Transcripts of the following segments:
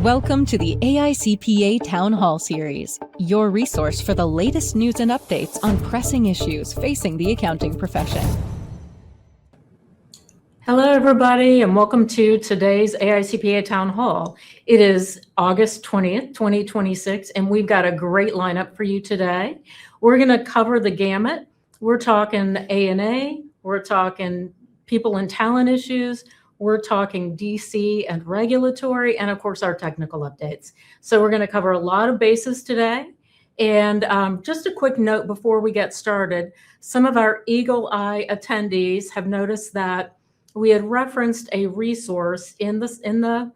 Welcome to the AICPA Town Hall series, your resource for the latest news and updates on pressing issues facing the accounting profession. Hello, everybody, and welcome to today's AICPA Town Hall. It is August 20th, 2026, and we've got a great lineup for you today. We're going to cover the gamut. We're talking A&A, we're talking people and talent issues, we're talking DC and regulatory, and of course our technical updates. So we're going to cover a lot of bases today. And just a quick note before we get started, some of our eagle eye attendees have noticed that we had referenced a resource in the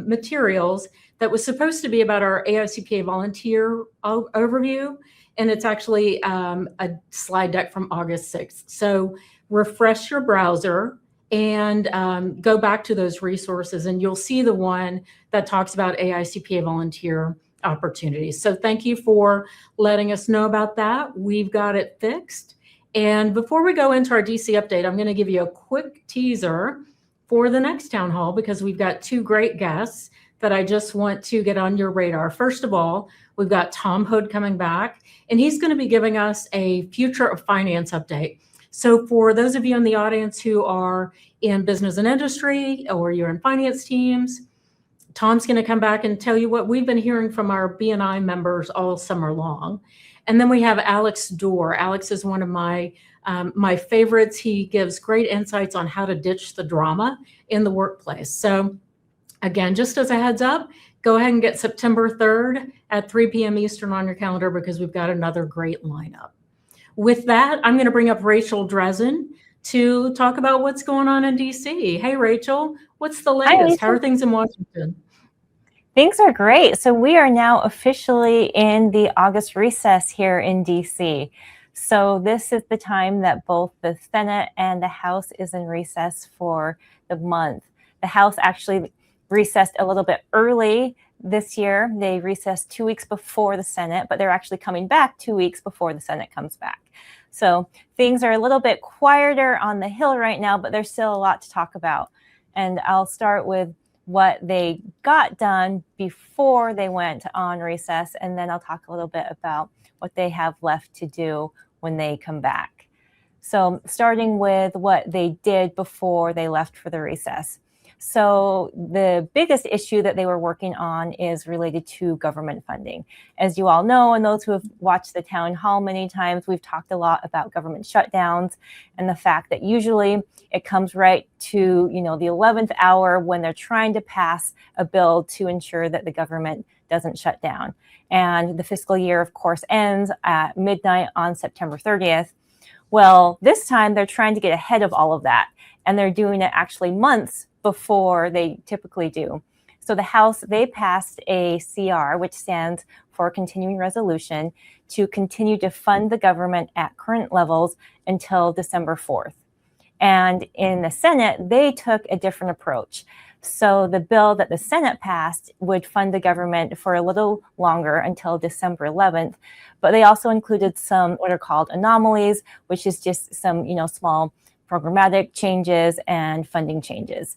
materials that was supposed to be about our AICPA volunteer overview, and it's actually a slide deck from August 6th. So refresh your browser and go back to those resources, and you'll see the one that talks about AICPA volunteer opportunities. So thank you for letting us know about that. We've got it fixed. And before we go into our DC update, I'm going to give you a quick teaser for the next town hall because we've got two great guests that I just want to get on your radar. First of all, we've got Tom Hood coming back, and he's going to be giving us a future of finance update. So for those of you in the audience who are in business and industry or you're in finance teams, Tom's going to come back and tell you what we've been hearing from our B&I members all summer long. And then we have Alex Dorr. Alex is one of my favorites. He gives great insights on how to ditch the drama in the workplace. So again, just as a heads up, go ahead and get September 3rd at 3 p.m. Eastern on your calendar because we've got another great lineup. With that, I'm going to bring up Rachel Dresden to talk about what's going on in DC. Hey, Rachel, what's the latest? How are things in Washington? Things are great. So we are now officially in the August recess here in DC. So this is the time that both the Senate and the House is in recess for the month. The House actually recessed a little bit early this year. They recessed 2 weeks before the Senate, but they're actually coming back 2 weeks before the Senate comes back. So things are a little bit quieter on the Hill right now, but there's still a lot to talk about. And I'll start with what they got done before they went on recess, and then I'll talk a little bit about what they have left to do when they come back. So starting with what they did before they left for the recess. So the biggest issue that they were working on is related to government funding. As you all know, and those who have watched the town hall many times, we've talked a lot about government shutdowns and the fact that usually it comes right to, the 11th hour when they're trying to pass a bill to ensure that the government doesn't shut down. And the fiscal year, of course, ends at midnight on September 30th. Well, this time they're trying to get ahead of all of that, and they're doing it actually months before they typically do. So the House, they passed a CR, which stands for continuing resolution, to continue to fund the government at current levels until December 4th. And in the Senate, they took a different approach. So the bill that the Senate passed would fund the government for a little longer until December 11th, but they also included some what are called anomalies, which is just some, small programmatic changes and funding changes.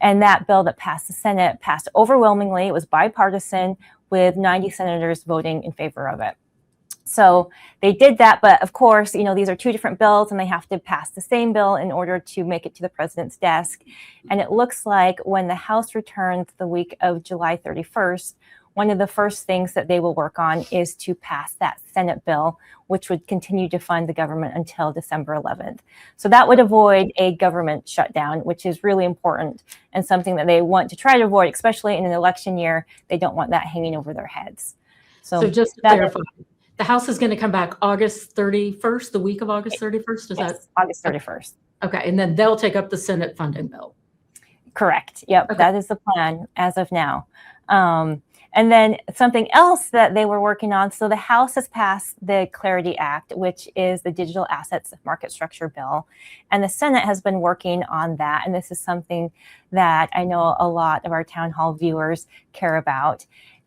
And that bill that passed the Senate passed overwhelmingly. It was bipartisan with 90 senators voting in favor of it. So they did that, but of course, these are two different bills and they have to pass the same bill in order to make it to the president's desk. And it looks like when the House returns the week of July 31st, one of the first things that they will work on is to pass that Senate bill, which would continue to fund the government until December 11th. So that would avoid a government shutdown, which is really important and something that they want to try to avoid, especially in an election year. They don't want that hanging over their heads. So just to clarify, the House is going to come back August 31st, the week of August 31st? Is that August 31st. Okay, and then they'll take up the Senate funding bill. Correct. Yep, okay. That is the plan as of now. And then something else that they were working on, so the House has passed the Clarity Act, which is the Digital Assets Market Structure Bill, and the Senate has been working on that, and this is something that I know a lot of our town hall viewers care about.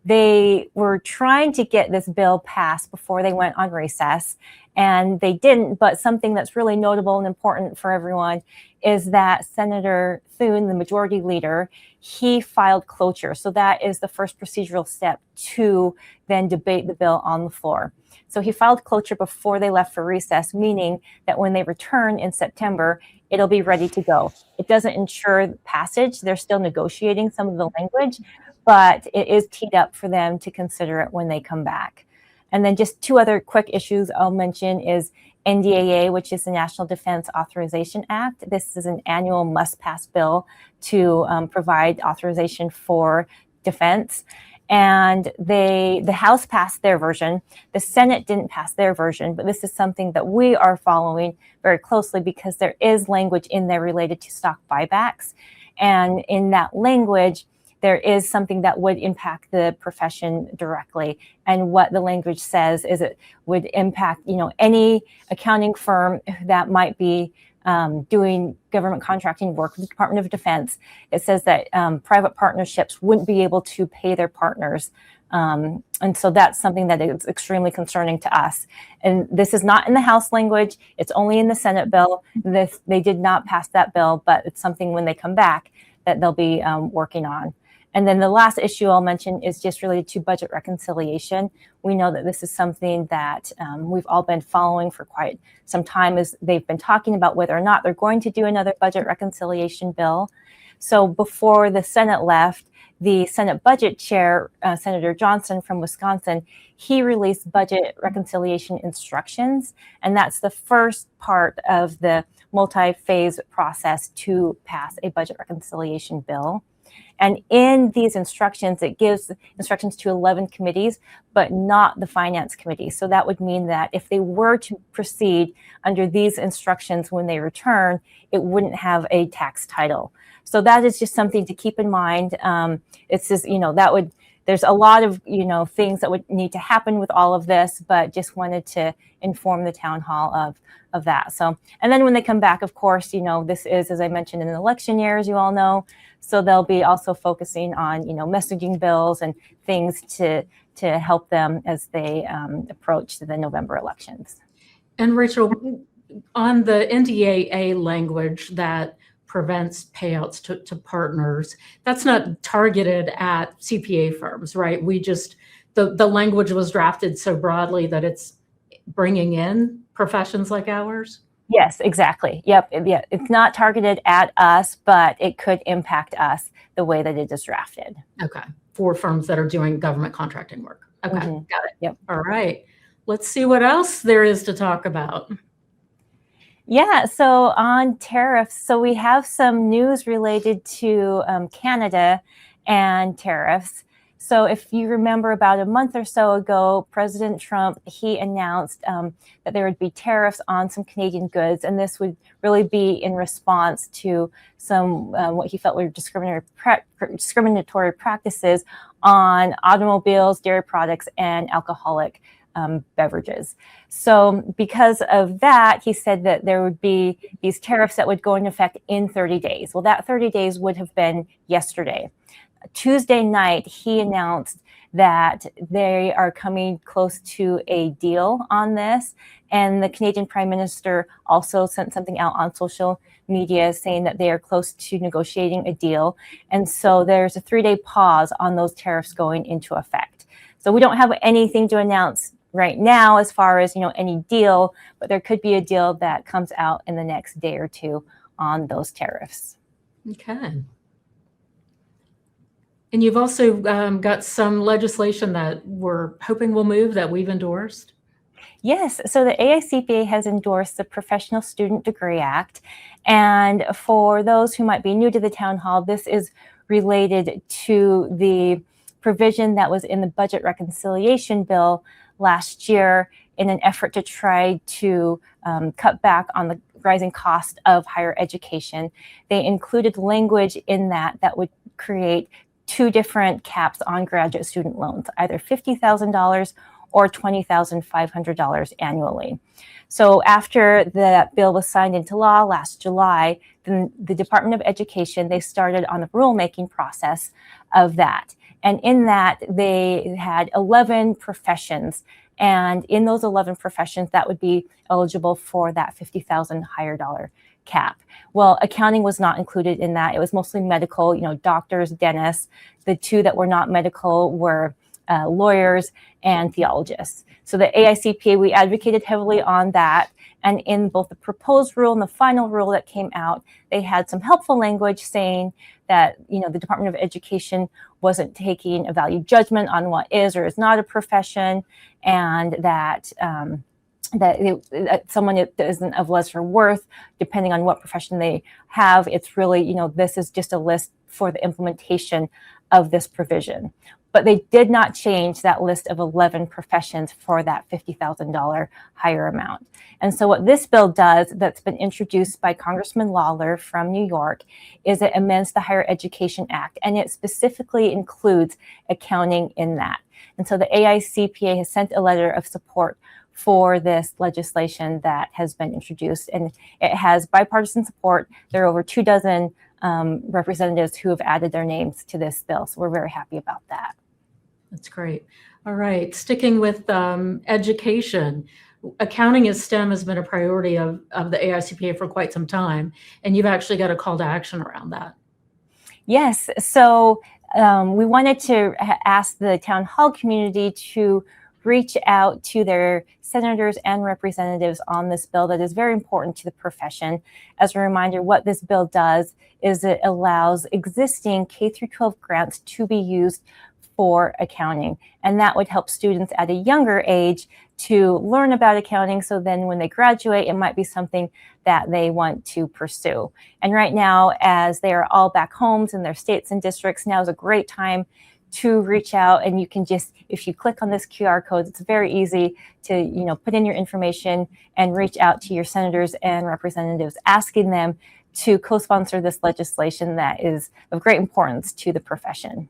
they were trying to get this bill passed before they went on recess, and they didn't. But something that's really notable and important for everyone is that Senator Thune, the majority leader, he filed cloture. So that is the first procedural step to then debate the bill on the floor. So he filed cloture before they left for recess, meaning that when they return in September, it'll be ready to go. It doesn't ensure passage. They're still negotiating some of the language, but it is teed up for them to consider it when they come back. And then just two other quick issues I'll mention is NDAA, which is the National Defense Authorization Act. This is an annual must-pass bill to provide authorization for defense. And the House passed their version. The Senate didn't pass their version, but this is something that we are following very closely because there is language in there related to stock buybacks. And in that language, there is something that would impact the profession directly. And what the language says is it would impact, any accounting firm that might be doing government contracting work with the Department of Defense. It says that private partnerships wouldn't be able to pay their partners. And so that's something that is extremely concerning to us. And this is not in the House language. It's only in the Senate bill. They did not pass that bill, but it's something when they come back that they'll be working on. And then the last issue I'll mention is just related to budget reconciliation. We know that this is something that we've all been following for quite some time, as they've been talking about whether or not they're going to do another budget reconciliation bill. So before the Senate left, the Senate Budget Chair, Senator Johnson from Wisconsin, he released budget reconciliation instructions. And that's the first part of the multi-phase process to pass a budget reconciliation bill. And in these instructions, it gives instructions to 11 committees, but not the Finance Committee. So that would mean that if they were to proceed under these instructions when they return, it wouldn't have a tax title. So that is just something to keep in mind. It's just, there's a lot of, things that would need to happen with all of this, but just wanted to inform the town hall of that. So, and then when they come back, of course, this is, as I mentioned, an election year, as you all know. So they'll be also focusing on, messaging bills and things to help them as they approach the November elections. And Rachel, on the NDAA language that prevents payouts to partners, that's not targeted at CPA firms, right? We just, the language was drafted so broadly that it's bringing in professions like ours? Yes, exactly. Yep. Yeah. It's not targeted at us, but it could impact us the way that it is drafted. Okay. For firms that are doing government contracting work. Okay. Mm-hmm. Got it. Yep. All right. Let's see what else there is to talk about. Yeah. So on tariffs, so we have some news related to Canada and tariffs. So if you remember about a month or so ago, President Trump, he announced that there would be tariffs on some Canadian goods. And this would really be in response to some what he felt were discriminatory practices on automobiles, dairy products, and alcoholic beverages. So because of that, he said that there would be these tariffs that would go into effect in 30 days. Well, that 30 days would have been yesterday. Tuesday night, he announced that they are coming close to a deal on this. And the Canadian Prime Minister also sent something out on social media saying that they are close to negotiating a deal. And so there's a 3-day pause on those tariffs going into effect. So we don't have anything to announce right now as far as, any deal, but there could be a deal that comes out in the next day or two on those tariffs. Okay. And you've also got some legislation that we're hoping will move that we've endorsed. Yes, so the AICPA has endorsed the Professional Student Degree Act. And for those who might be new to the town hall, this is related to the provision that was in the budget reconciliation bill last year in an effort to try to cut back on the rising cost of higher education. They included language in that would create 2 different caps on graduate student loans, either $50,000 or $20,500 annually. So after that bill was signed into law last July, then the Department of Education, they started on the rulemaking process of that. And in that, they had 11 professions. And in those 11 professions, that would be eligible for that $50,000 higher dollar cap. Well, accounting was not included in that. It was mostly medical, doctors, dentists. The two that were not medical were lawyers and theologists. So the AICPA, we advocated heavily on that. And in both the proposed rule and the final rule that came out, they had some helpful language saying that, the Department of Education wasn't taking a value judgment on what is or is not a profession, and that that someone that isn't of lesser worth, depending on what profession they have, it's really, this is just a list for the implementation of this provision. But they did not change that list of 11 professions for that $50,000 higher amount. And so what this bill does, that's been introduced by Congressman Lawler from New York, is it amends the Higher Education Act, and it specifically includes accounting in that. And so the AICPA has sent a letter of support for this legislation that has been introduced, and it has bipartisan support. There are over 24 representatives who have added their names to this bill, so we're very happy about that. That's great. All right, sticking with education, accounting as STEM has been a priority of the AICPA for quite some time, and you've actually got a call to action around that. Yes, so we wanted to ask the town hall community to reach out to their senators and representatives on this bill that is very important to the profession. As a reminder, what this bill does is it allows existing K-12 grants to be used for accounting, and that would help students at a younger age to learn about accounting, so then when they graduate, it might be something that they want to pursue. And right now, as they are all back homes in their states and districts, now is a great time to reach out, and you can just, if you click on this QR code, it's very easy to put in your information and reach out to your senators and representatives, asking them to co-sponsor this legislation that is of great importance to the profession.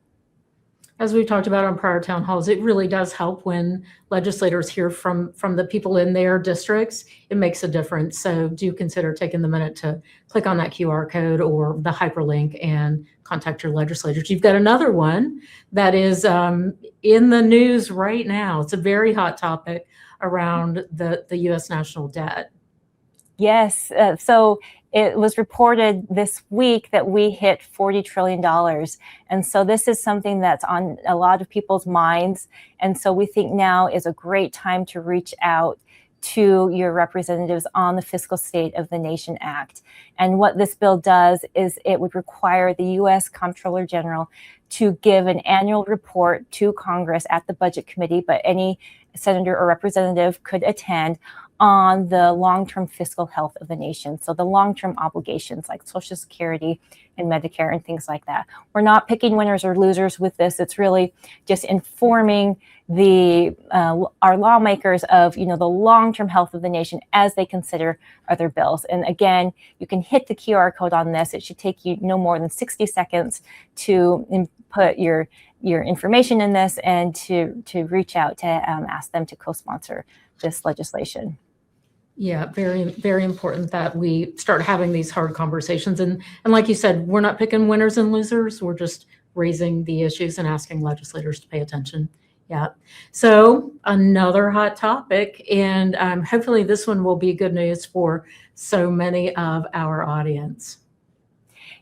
As we've talked about on prior town halls, it really does help when legislators hear from the people in their districts. It makes a difference. So do consider taking the minute to click on that QR code or the hyperlink and contact your legislators. You've got another one that is in the news right now. It's a very hot topic around the U.S. national debt. Yes. So it was reported this week that we hit $40 trillion. And so this is something that's on a lot of people's minds. And so we think now is a great time to reach out to your representatives on the Fiscal State of the Nation Act. And what this bill does is it would require the U.S. Comptroller General to give an annual report to Congress at the Budget Committee, but any senator or representative could attend, on the long-term fiscal health of the nation. So the long-term obligations like Social Security and Medicare and things like that. We're not picking winners or losers with this. It's really just informing our lawmakers of the long-term health of the nation as they consider other bills. And again, you can hit the QR code on this. It should take you no more than 60 seconds to input your information in this and to reach out to ask them to co-sponsor this legislation. Yeah, very, very important that we start having these hard conversations. And like you said, we're not picking winners and losers. We're just raising the issues and asking legislators to pay attention. Yeah. So another hot topic, and hopefully this one will be good news for so many of our audience.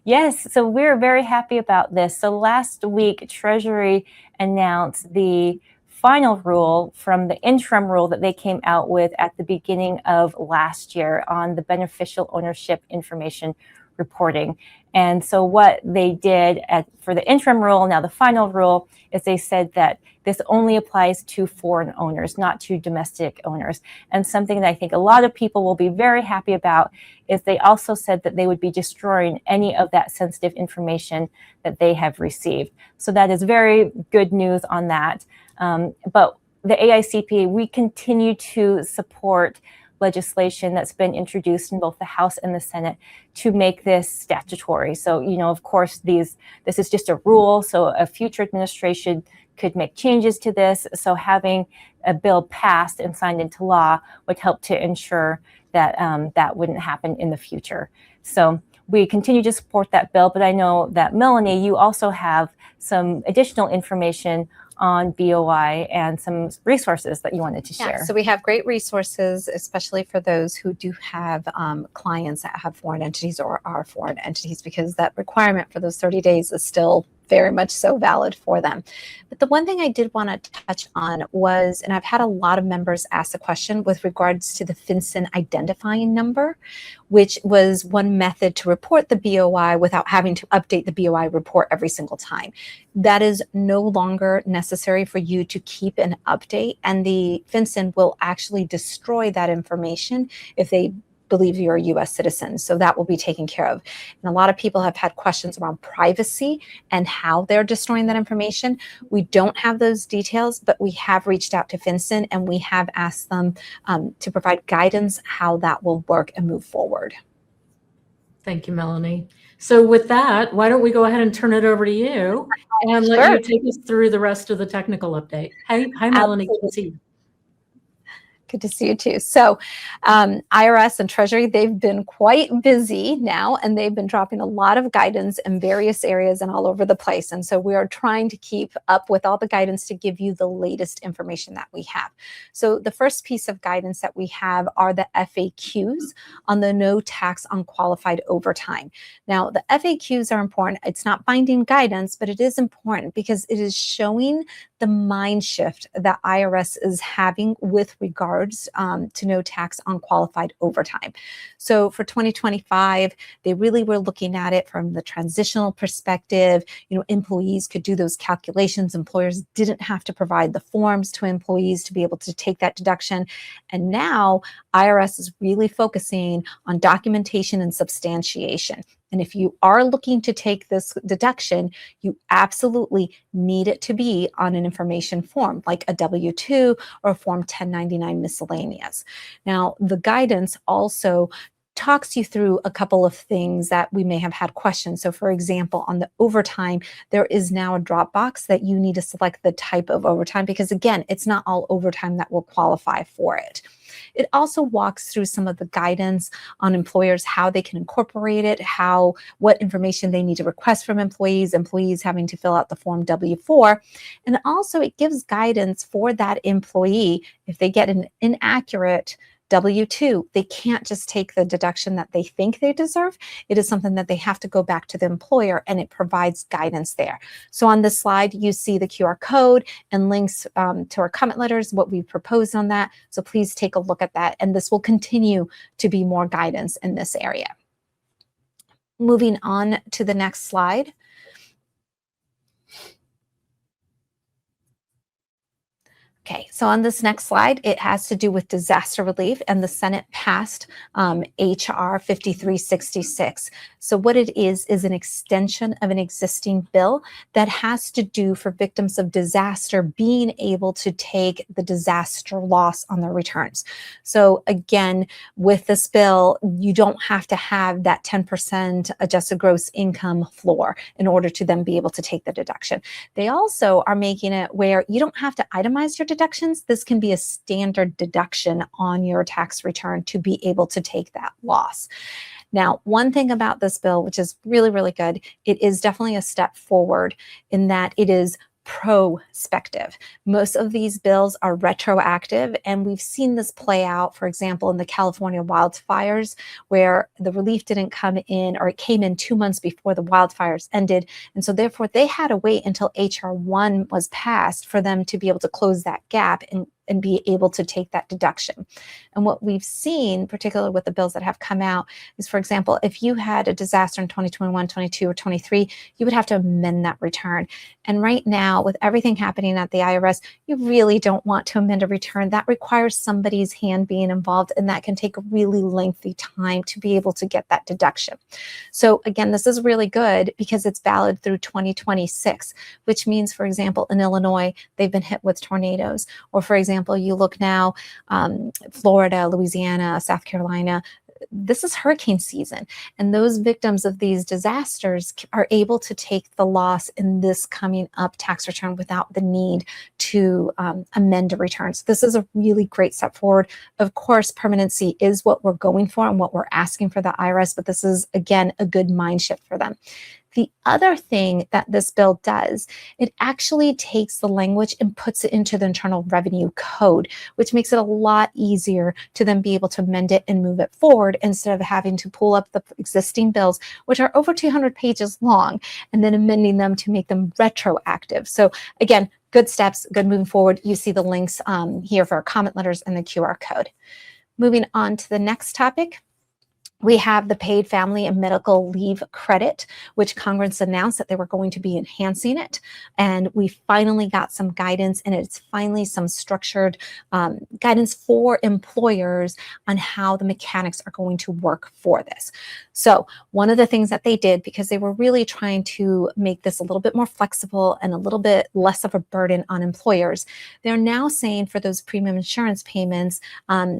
Yes, so we're very happy about this. So last week, Treasury announced the final rule from the interim rule that they came out with at the beginning of last year on the beneficial ownership information reporting. And so what they did for the interim rule, now the final rule, is they said that this only applies to foreign owners, not to domestic owners. And something that I think a lot of people will be very happy about is they also said that they would be destroying any of that sensitive information that they have received. So that is very good news on that. But the AICPA, we continue to support legislation that's been introduced in both the House and the Senate to make this statutory. So, of course, this is just a rule. So a future administration could make changes to this. So having a bill passed and signed into law would help to ensure that that wouldn't happen in the future. So we continue to support that bill, but I know that Melanie, you also have some additional information on BOI and some resources that you wanted to share. Yeah, so we have great resources, especially for those who do have clients that have foreign entities or are foreign entities, because that requirement for those 30 days is still very much so valid for them. But the one thing I did want to touch on was, and I've had a lot of members ask the question with regards to the FinCEN identifying number, which was one method to report the BOI without having to update the BOI report every single time. That is no longer necessary for you to keep an update, and the FinCEN will actually destroy that information if they believe you're a U.S. citizen. So that will be taken care of. And a lot of people have had questions around privacy and how they're destroying that information. We don't have those details, but we have reached out to FinCEN and we have asked them to provide guidance how that will work and move forward. Thank you, Melanie. So with that, why don't we go ahead and turn it over to you and let you take us through the rest of the technical update. Hi, Melanie. Good to see you. Good to see you too. So IRS and Treasury, they've been quite busy now, and they've been dropping a lot of guidance in various areas and all over the place. And so we are trying to keep up with all the guidance to give you the latest information that we have. So the first piece of guidance that we have are the FAQs on the no tax on qualified overtime. Now, the FAQs are important. It's not binding guidance, but it is important because it is showing the mind shift that IRS is having with regards to no tax on qualified overtime. So for 2025, they really were looking at it from the transitional perspective. You know, employees could do those calculations. Employers didn't have to provide the forms to employees to be able to take that deduction. And now IRS is really focusing on documentation and substantiation. And if you are looking to take this deduction, you absolutely need it to be on an information form like a W-2 or a Form 1099 miscellaneous. Now, the guidance also talks you through a couple of things that we may have had questions. So for example, on the overtime, there is now a drop box that you need to select the type of overtime because again, it's not all overtime that will qualify for it. It also walks through some of the guidance on employers, how they can incorporate it, what information they need to request from employees having to fill out the Form W-4. And also it gives guidance for that employee if they get an inaccurate W-2, they can't just take the deduction that they think they deserve. It is something that they have to go back to the employer, and it provides guidance there. So on this slide, you see the QR code and links to our comment letters, what we've proposed on that. So please take a look at that, and this will continue to be more guidance in this area. Moving on to the next slide. Okay, so on this next slide, it has to do with disaster relief, and the Senate passed HR 5366. So what it is an extension of an existing bill that has to do for victims of disaster being able to take the disaster loss on their returns. So again, with this bill, you don't have to have that 10% adjusted gross income floor in order to then be able to take the deduction. They also are making it where you don't have to itemize your deductions. This can be a standard deduction on your tax return to be able to take that loss. Now, one thing about this bill, which is really, really good, it is definitely a step forward in that it is prospective. Most of these bills are retroactive, and we've seen this play out, for example, in the California wildfires, where the relief didn't come in, or it came in 2 months before the wildfires ended. And so therefore they had to wait until HR 1 was passed for them to be able to close that gap and be able to take that deduction. And what we've seen, particularly with the bills that have come out, is, for example, if you had a disaster in 2021, 22, or 23, you would have to amend that return. And right now, with everything happening at the IRS, you really don't want to amend a return. That requires somebody's hand being involved, and that can take a really lengthy time to be able to get that deduction. So again, this is really good because it's valid through 2026, which means, for example, in Illinois, they've been hit with tornadoes, or for example, you look now, Florida, Louisiana, South Carolina, this is hurricane season, and those victims of these disasters are able to take the loss in this coming up tax return without the need to amend a return. So this is a really great step forward. Of course, permanency is what we're going for and what we're asking for the IRS, but this is, again, a good mind shift for them. The other thing that this bill does, it actually takes the language and puts it into the Internal Revenue Code, which makes it a lot easier to then be able to amend it and move it forward instead of having to pull up the existing bills, which are over 200 pages long, and then amending them to make them retroactive. So again, good steps, good moving forward. You see the links here for our comment letters and the QR code. Moving on to the next topic. We have the paid family and medical leave credit, which Congress announced that they were going to be enhancing it. And we finally got some guidance, and it's finally some structured guidance for employers on how the mechanics are going to work for this. So one of the things that they did, because they were really trying to make this a little bit more flexible and a little bit less of a burden on employers, they're now saying for those premium insurance payments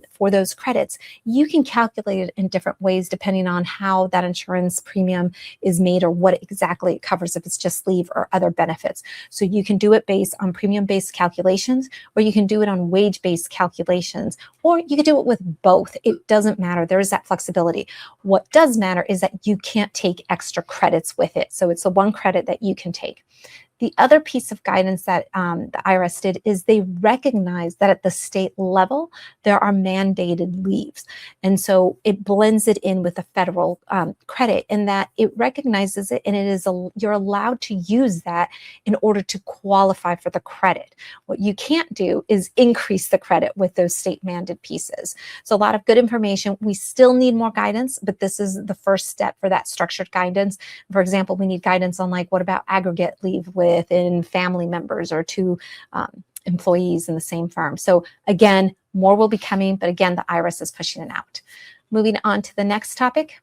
for those credits, you can calculate it in different ways depending on how that insurance premium is made or what exactly it covers, if it's just leave or other benefits. So you can do it based on premium-based calculations, or you can do it on wage-based calculations, or you can do it with both. It doesn't matter. There is that flexibility. What does matter is that you can't take extra credits with it. So it's the one credit that you can take. The other piece of guidance that the IRS did is they recognize that at the state level, there are mandated leaves. And so it blends it in with the federal credit, in that it recognizes it, and it is you're allowed to use that in order to qualify for the credit. What you can't do is increase the credit with those state mandated pieces. So a lot of good information. We still need more guidance, but this is the first step for that structured guidance. For example, we need guidance on, like, what about aggregate leave within family members or two employees in the same firm. So again, more will be coming, but again, the IRS is pushing it out. Moving on to the next topic.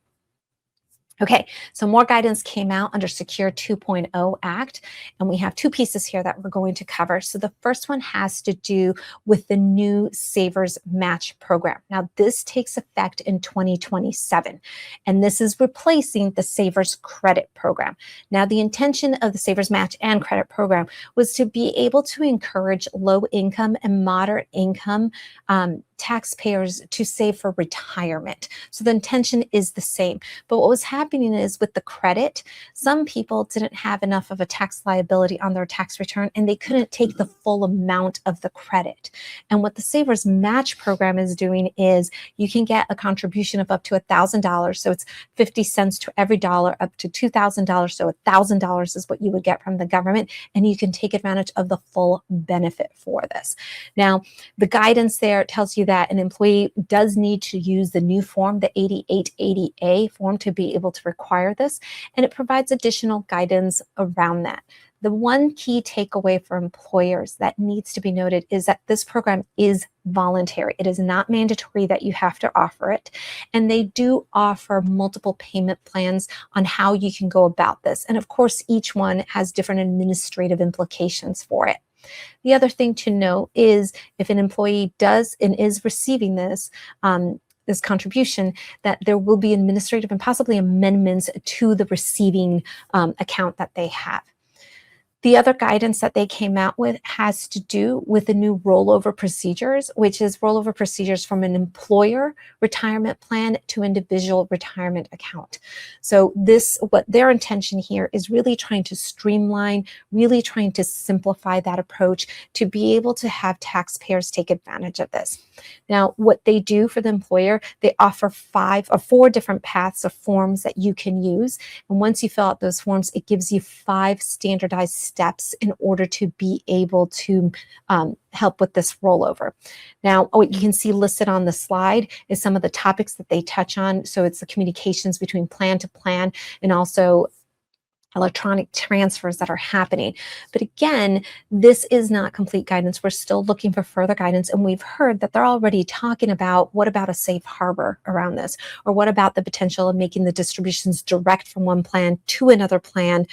Okay, so more guidance came out under Secure 2.0 Act, and we have two pieces here that we're going to cover. So the first one has to do with the new Savers Match program. Now, this takes effect in 2027, and this is replacing the Savers Credit program. Now, the intention of the Savers Match and Credit program was to be able to encourage low-income and moderate-income taxpayers to save for retirement. So the intention is the same. But what was happening is, with the credit, some people didn't have enough of a tax liability on their tax return, and they couldn't take the full amount of the credit. And what the Savers Match program is doing is you can get a contribution of up to $1,000. So it's 50 cents to every dollar, up to $2,000. So $1,000 is what you would get from the government, and you can take advantage of the full benefit for this. Now, the guidance there tells you that an employee does need to use the new form, the 8880A form, to be able to require this, and it provides additional guidance around that. The one key takeaway for employers that needs to be noted is that this program is voluntary. It is not mandatory that you have to offer it, and they do offer multiple payment plans on how you can go about this. And of course, each one has different administrative implications for it. The other thing to note is, if an employee does and is receiving this contribution, that there will be administrative and possibly amendments to the receiving account that they have. The other guidance that they came out with has to do with the new rollover procedures, which is rollover procedures from an employer retirement plan to individual retirement account. So what their intention here is really trying to streamline, really trying to simplify that approach to be able to have taxpayers take advantage of this. Now, what they do for the employer, they offer 4 different paths of forms that you can use. And once you fill out those forms, it gives you 5 standardized steps in order to be able to help with this rollover. Now, what you can see listed on the slide is some of the topics that they touch on. So it's the communications between plan to plan, and also electronic transfers that are happening. But again, this is not complete guidance. We're still looking for further guidance, and we've heard that they're already talking about, what about a safe harbor around this? Or what about the potential of making the distributions direct from one plan to another plan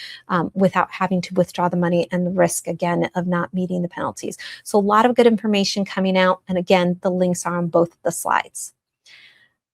without having to withdraw the money, and the risk, again, of not meeting the penalties. So a lot of good information coming out, and again, the links are on both of the slides.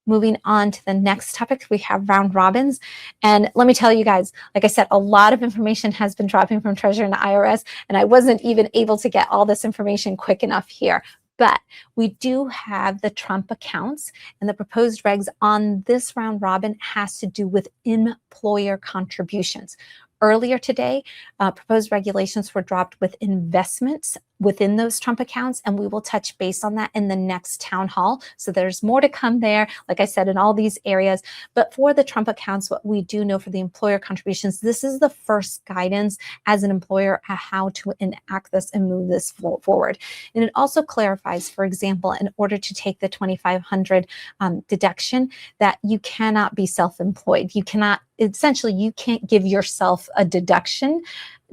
Moving on to the next topic, we have round robins. And let me tell you guys, like I said, a lot of information has been dropping from Treasury and IRS, and I wasn't even able to get all this information quick enough here. But we do have the Trump accounts, and the proposed regs on this round robin has to do with employer contributions. Earlier today, proposed regulations were dropped with investments within those Trump accounts, and we will touch base on that in the next town hall. So there's more to come there, like I said, in all these areas. But for the Trump accounts, what we do know for the employer contributions, this is the first guidance as an employer on how to enact this and move this forward. And it also clarifies, for example, in order to take the $2,500 deduction, that you cannot be self-employed. You cannot, essentially, you can't give yourself a deduction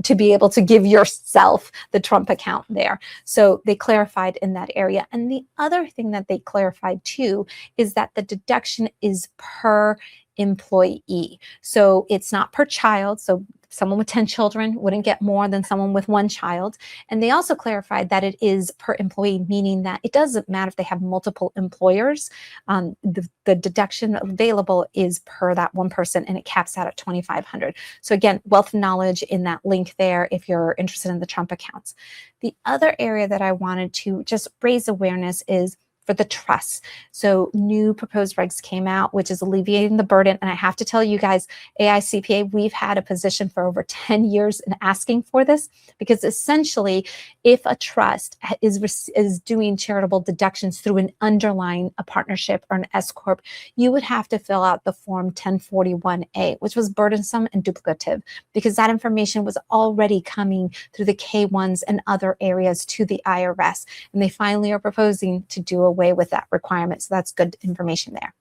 to be able to give yourself the Trump account there. So they clarified in that area. And the other thing that they clarified too is that the deduction is per employee. So it's not per child. So someone with 10 children wouldn't get more than someone with 1 child. And they also clarified that it is per employee, meaning that it doesn't matter if they have multiple employers. The deduction available is per that one person, and it caps out at $2,500. So again, wealth of knowledge in that link there if you're interested in the Trump accounts. The other area that I wanted to just raise awareness is for the trusts. So new proposed regs came out, which is alleviating the burden. And I have to tell you guys, AICPA, we've had a position for over 10 years in asking for this, because essentially, if a trust is doing charitable deductions through an underlying a partnership or an S Corp, you would have to fill out the form 1041A, which was burdensome and duplicative, because that information was already coming through the K1s and other areas to the IRS. And they finally are proposing to do away with that requirement. So that's good information there.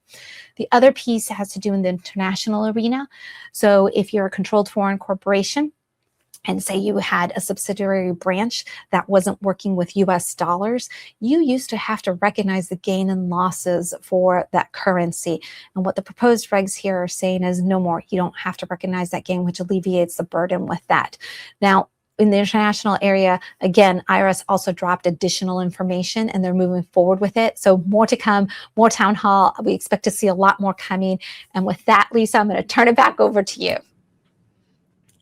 The other piece has to do in the international arena. So if you're a controlled foreign corporation, and say you had a subsidiary branch that wasn't working with US dollars, you used to have to recognize the gain and losses for that currency. And what the proposed regs here are saying is no more. You don't have to recognize that gain, which alleviates the burden with that. Now, in the international area, again, IRS also dropped additional information, and they're moving forward with it. So more to come, more town hall. We expect to see a lot more coming. And with that, Lisa, I'm going to turn it back over to you.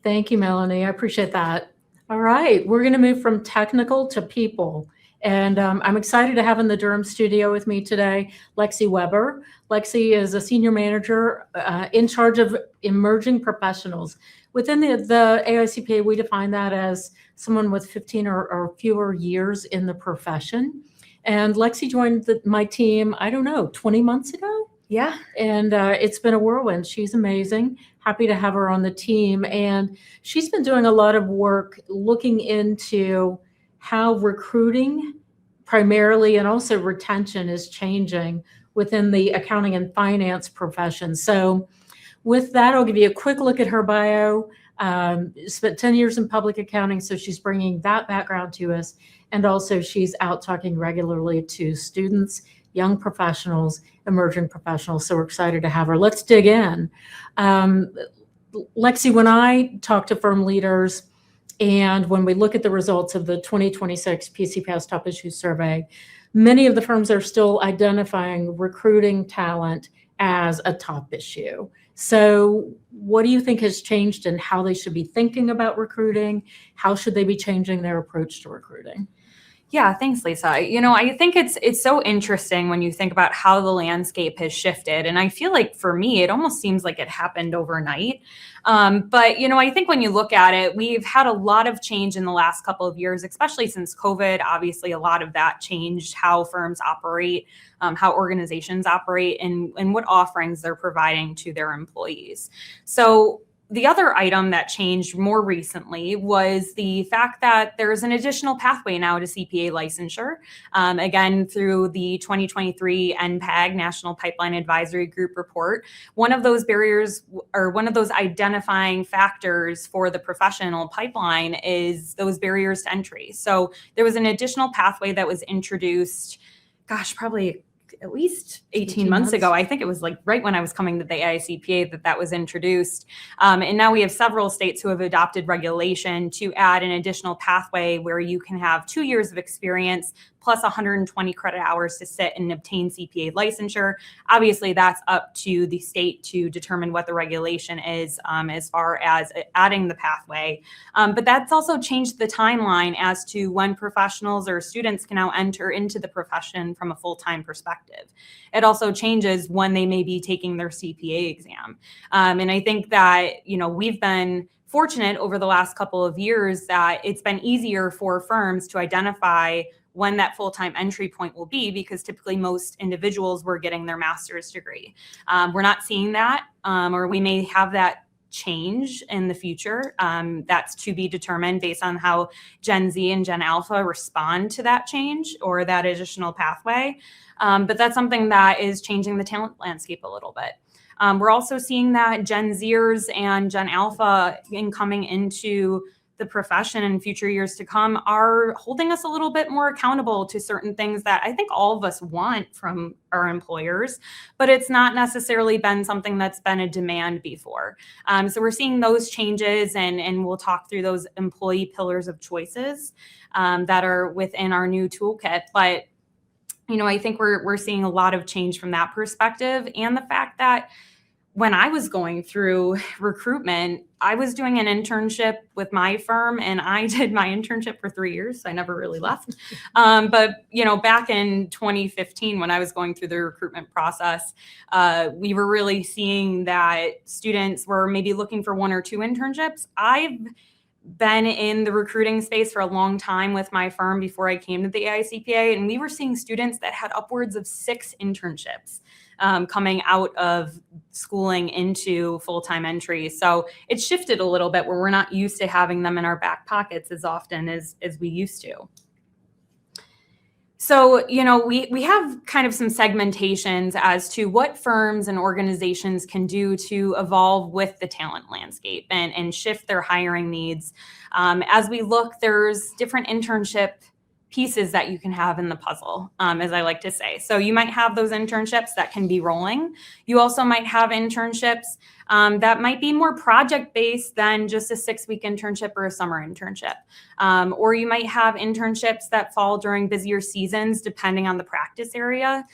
Thank you, Melanie. I appreciate that. All right, we're going to move from technical to people. And I'm excited to have in the Durham studio with me today, Lexi Weber. Lexi is a senior manager in charge of emerging professionals. Within the AICPA, we define that as someone with 15 or fewer years in the profession. And Lexi joined my team, I don't know, 20 months ago? Yeah. And it's been a whirlwind. She's amazing. Happy to have her on the team. And she's been doing a lot of work looking into how recruiting primarily and also retention is changing within the accounting and finance profession. So with that, I'll give you a quick look at her bio. Spent 10 years in public accounting, so she's bringing that background to us. And also she's out talking regularly to students, young professionals, emerging professionals. So we're excited to have her. Let's dig in. Lexi, when I talk to firm leaders and when we look at the results of the 2026 PCPS Top Issues Survey, many of the firms are still identifying recruiting talent as a top issue. So what do you think has changed in how they should be thinking about recruiting? How should they be changing their approach to recruiting? Yeah, thanks, Lisa. You know, I think it's so interesting when you think about how the landscape has shifted. And I feel like for me, it almost seems like it happened overnight. But, you know, I think when you look at it, we've had a lot of change in the last couple of years, especially since COVID. Obviously, a lot of that changed how firms operate, how organizations operate, and what offerings they're providing to their employees. So the other item that changed more recently was the fact that there's an additional pathway now to CPA licensure, again, through the 2023 NPAG, National Pipeline Advisory Group report. One of those barriers, or one of those identifying factors for the professional pipeline, is those barriers to entry. So there was an additional pathway that was introduced, gosh, probably at least 18 months ago. I think it was like right when I was coming to the AICPA that was introduced. And now we have several states who have adopted regulation to add an additional pathway where you can have 2 years of experience plus 120 credit hours to sit and obtain CPA licensure. Obviously, that's up to the state to determine what the regulation is as far as adding the pathway. But that's also changed the timeline as to when professionals or students can now enter into the profession from a full-time perspective. It also changes when they may be taking their CPA exam. And I think that, we've been fortunate over the last couple of years that it's been easier for firms to identify when that full-time entry point will be, because typically most individuals were getting their master's degree. We're not seeing that, or we may have that change in the future. That's to be determined based on how Gen Z and Gen Alpha respond to that change or that additional pathway. But that's something that is changing the talent landscape a little bit. We're also seeing that Gen Zers and Gen Alpha coming into the profession in future years to come are holding us a little bit more accountable to certain things that I think all of us want from our employers, but it's not necessarily been something that's been a demand before. So we're seeing those changes, and we'll talk through those employee pillars of choices that are within our new toolkit. But I think we're seeing a lot of change from that perspective, and the fact that when I was going through recruitment, I was doing an internship with my firm, and I did my internship for 3 years. So I never really left. But, back in 2015, when I was going through the recruitment process, we were really seeing that students were maybe looking for 1 or 2 internships. I've been in the recruiting space for a long time with my firm before I came to the AICPA, and we were seeing students that had upwards of 6 internships coming out of schooling into full-time entry. So it shifted a little bit where we're not used to having them in our back pockets as often as we used to. So, we have kind of some segmentations as to what firms and organizations can do to evolve with the talent landscape and shift their hiring needs. As we look, there's different internship pieces that you can have in the puzzle, as I like to say. So you might have those internships that can be rolling. You also might have internships that might be more project-based than just a 6-week internship or a summer internship. Or you might have internships that fall during busier seasons, depending on the practice area.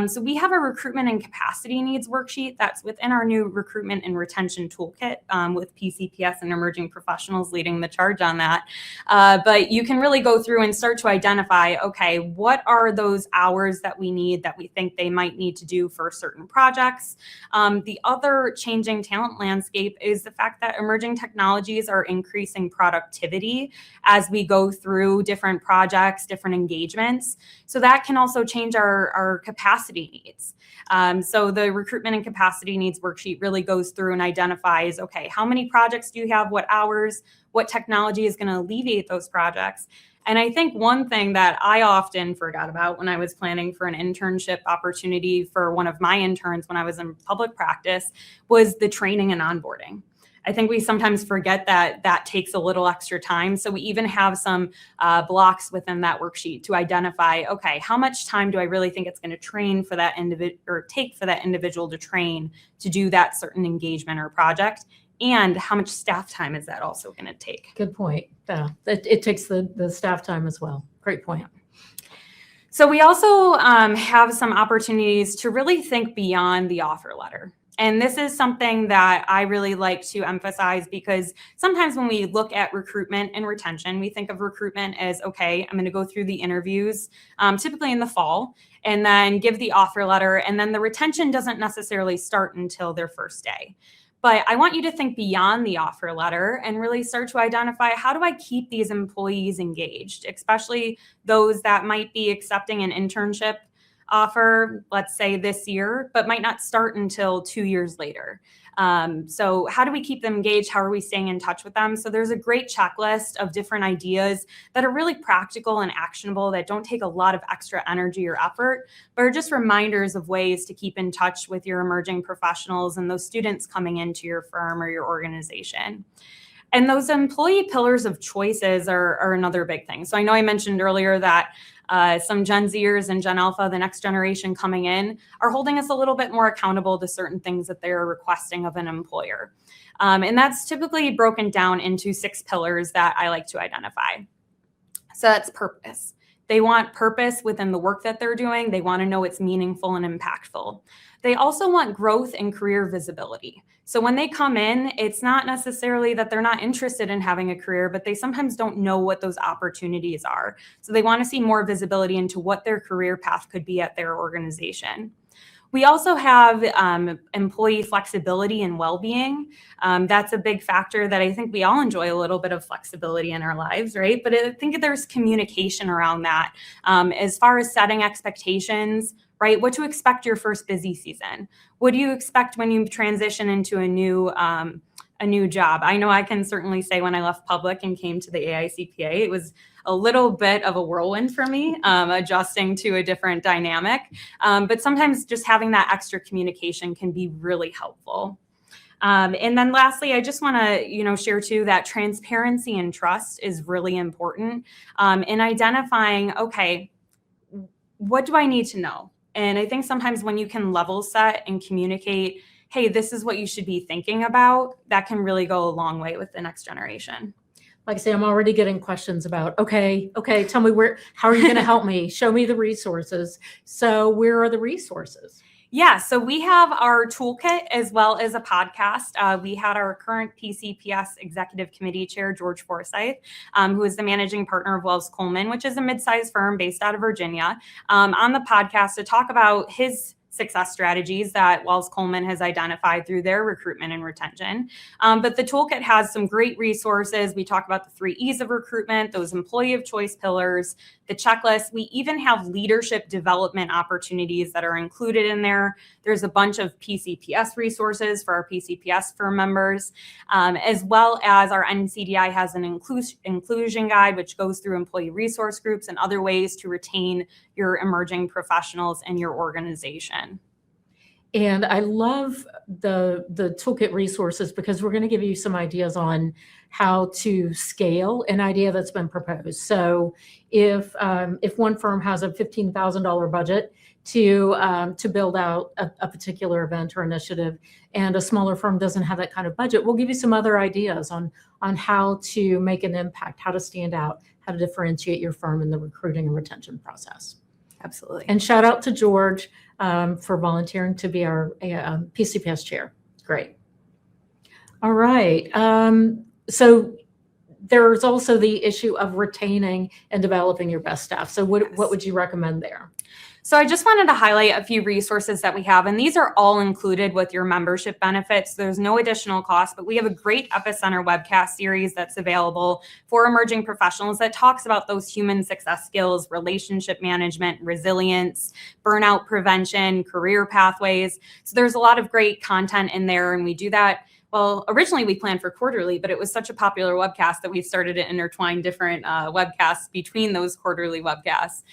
So we have a recruitment and capacity needs worksheet that's within our new recruitment and retention toolkit, with PCPS and emerging professionals leading the charge on that. But you can really go through and start to identify, okay, what are those hours that we need that we think they might need to do for certain projects? The other changing talent landscape is the fact that emerging technologies are increasing productivity as we go through different projects, different engagements. So that can also change our capacity needs. So the recruitment and capacity needs worksheet really goes through and identifies, okay, how many projects do you have, what hours, what technology is going to alleviate those projects? And I think one thing that I often forgot about when I was planning for an internship opportunity for one of my interns when I was in public practice was the training and onboarding. I think we sometimes forget that that takes a little extra time. So we even have some blocks within that worksheet to identify, okay, how much time do I really think it's going to train for that individual or take for that individual to train to do that certain engagement or project? And how much staff time is that also going to take? Good point. Yeah, it takes the staff time as well. Great point. So we also have some opportunities to really think beyond the offer letter. And this is something that I really like to emphasize, because sometimes when we look at recruitment and retention, we think of recruitment as, okay, I'm going to go through the interviews, typically in the fall, and then give the offer letter. And then the retention doesn't necessarily start until their first day. But I want you to think beyond the offer letter and really start to identify, how do I keep these employees engaged, especially those that might be accepting an internship offer, let's say this year, but might not start until 2 years later. So how do we keep them engaged? How are we staying in touch with them? So there's a great checklist of different ideas that are really practical and actionable, that don't take a lot of extra energy or effort, but are just reminders of ways to keep in touch with your emerging professionals and those students coming into your firm or your organization. And those employee pillars of choices are another big thing. So I know I mentioned earlier that some Gen Zers and Gen Alpha, the next generation coming in, are holding us a little bit more accountable to certain things that they're requesting of an employer. And that's typically broken down into 6 pillars that I like to identify. So that's purpose. They want purpose within the work that they're doing. They want to know it's meaningful and impactful. They also want growth and career visibility. So when they come in, it's not necessarily that they're not interested in having a career, but they sometimes don't know what those opportunities are. So they want to see more visibility into what their career path could be at their organization. We also have employee flexibility and well-being. That's a big factor that I think we all enjoy a little bit of flexibility in our lives, right? But I think there's communication around that as far as setting expectations, right? What to expect your first busy season. What do you expect when you transition into a new job? I know I can certainly say when I left public and came to the AICPA, it was a little bit of a whirlwind for me, adjusting to a different dynamic. But sometimes just having that extra communication can be really helpful. And then lastly, I just want to, share too that transparency and trust is really important in identifying, okay, what do I need to know? And I think sometimes when you can level set and communicate, hey, this is what you should be thinking about, that can really go a long way with the next generation. Like I say, I'm already getting questions about, okay, tell me how are you going to help me? Show me the resources. So where are the resources? Yeah, so we have our toolkit as well as a podcast. We had our current PCPS Executive Committee Chair, George Forsyth, who is the managing partner of Wells Coleman, which is a mid-sized firm based out of Virginia, on the podcast to talk about his success strategies that Wells Coleman has identified through their recruitment and retention. But the toolkit has some great resources. We talk about the 3 E's of recruitment, those employee of choice pillars, the checklist. We even have leadership development opportunities that are included in there. There's a bunch of PCPS resources for our PCPS firm members, as well as our NCDI has an inclusion guide, which goes through employee resource groups and other ways to retain your emerging professionals in your organization. And I love the toolkit resources because we're going to give you some ideas on how to scale an idea that's been proposed. So if one firm has a $15,000 budget to build out a particular event or initiative, and a smaller firm doesn't have that kind of budget, we'll give you some other ideas on how to make an impact, how to stand out, how to differentiate your firm in the recruiting and retention process. Absolutely. And shout out to George for volunteering to be our PCPS chair. Great. All right. So there's also the issue of retaining and developing your best staff. So what would you recommend there? So I just wanted to highlight a few resources that we have, and these are all included with your membership benefits. There's no additional cost, but we have a great Epicenter webcast series that's available for emerging professionals that talks about those human success skills, relationship management, resilience, burnout prevention, career pathways. So there's a lot of great content in there, and we do that. Well, originally we planned for quarterly, but it was such a popular webcast that we've started to intertwine different webcasts between those quarterly webcasts.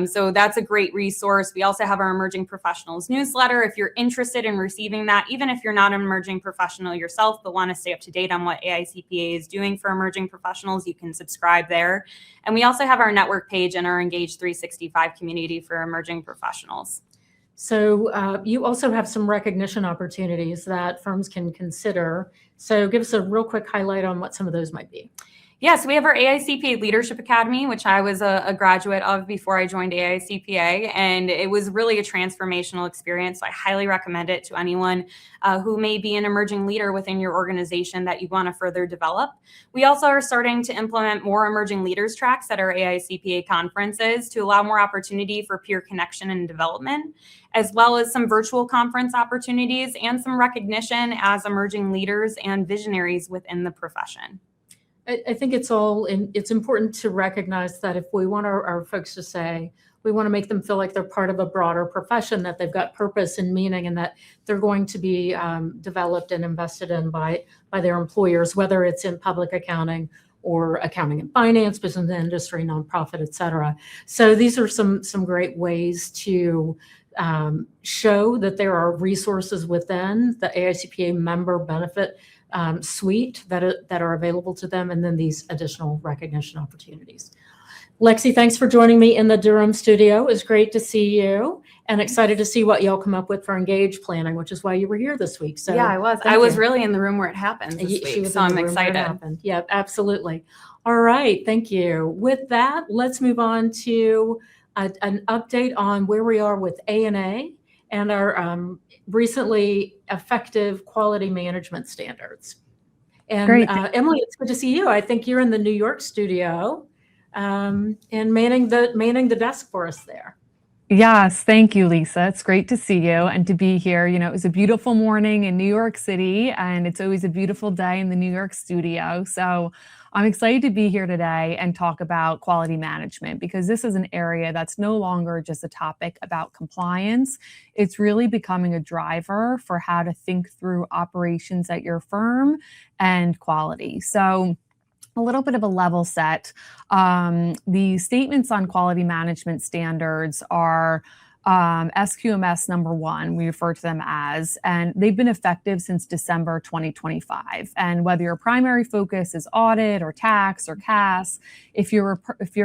So that's a great resource. We also have our Emerging Professionals newsletter. If you're interested in receiving that, even if you're not an emerging professional yourself, but want to stay up to date on what AICPA is doing for emerging professionals, you can subscribe there. And we also have our network page and our Engage 365 community for emerging professionals. So you also have some recognition opportunities that firms can consider. So give us a real quick highlight on what some of those might be. Yes, we have our AICPA Leadership Academy, which I was a graduate of before I joined AICPA, and it was really a transformational experience. So I highly recommend it to anyone who may be an emerging leader within your organization that you want to further develop. We also are starting to implement more emerging leaders tracks at our AICPA conferences to allow more opportunity for peer connection and development, as well as some virtual conference opportunities and some recognition as emerging leaders and visionaries within the profession. I think it's important to recognize that if we want our folks to say, we want to make them feel like they're part of a broader profession, that they've got purpose and meaning, and that they're going to be developed and invested in by their employers, whether it's in public accounting or accounting and finance, business and industry, nonprofit, et cetera. So these are some great ways to show that there are resources within the AICPA member benefit suite that are available to them, and then these additional recognition opportunities. Lexi, thanks for joining me in the Durham studio. It's great to see you. and excited to see what y'all come up with for engage planning, which is why you were here this week. So yeah, I was. thank I was you. really in the room where it happened this She week, was so in the I'm room where it excited. happened. Yeah, absolutely. All right, thank you. With that, let's move on to an update on where we are with A&A and our recently effective quality management standards. And Great. Emily, it's good to see you. I think you're in the New York studio and manning the desk for us there. Yes, thank you, Lisa. It's great to see you and to be here. You know, it was a beautiful morning in New York City, and it's always a beautiful day in the New York studio. So I'm excited to be here today and talk about quality management, because this is an area that's no longer just a topic about compliance. It's really becoming a driver for how to think through operations at your firm and quality. So a little bit of a level set. The statements on quality management standards are SQMS number 1, we refer to them as, and they've been effective since December 2025. And whether your primary focus is audit or tax or CAS, if your